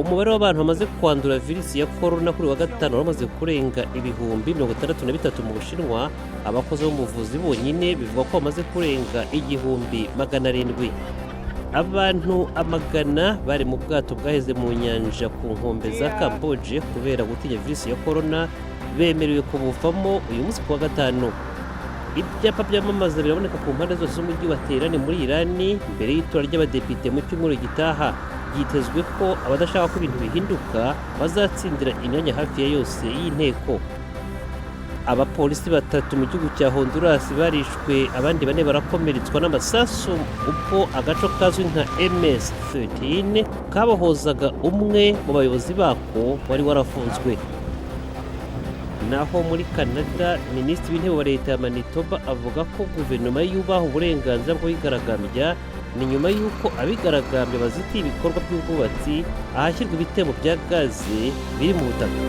umubare w'abantu bamaze kwandura virusi ya korona kuri wa gatanu bamaze kurenga ibihumbi 63 mu Bushinwa. Abakozi b'ubuvuzi bonyine bivuga ko bamaze kurenga 700. Abantu amagana bari mu bwato bwaheze mu nyanja ku nkombe za Cambodia kubera gutinya virusi ya korona bemerewe kubuvamo uyu munsi ku wa gatanu. Ibyapa byamamaza biraboneka ku mpande zose z'umujyi wa Tehran muri Iran mbere y'itora ry'abadepite mu cyumweru gitaha. Byitezwe ko abadashaka ko ibintu bihinduka bazatsindira imyanya hafi ya yose y'inteko. Abapolisi 3 mu gihugu cya Honduras barishwe, abandi 4 barakomeretswa n'amasasu ubwo agaco kazwi nka MS-13 kabohozaga umwe mu bayobozi bako wari warafunzwe. Naho muri Canada, Minisitiri w'Intebe wa Leta ya Manitoba avuga ko guverinoma yubaha uburenganzira bwo kwigaragambya ni nyuma y'uko abigaragambya bazitiye ibikorwa by'ubwubatsi ahashyirwa ibitebo bya gaze biri mu butaka.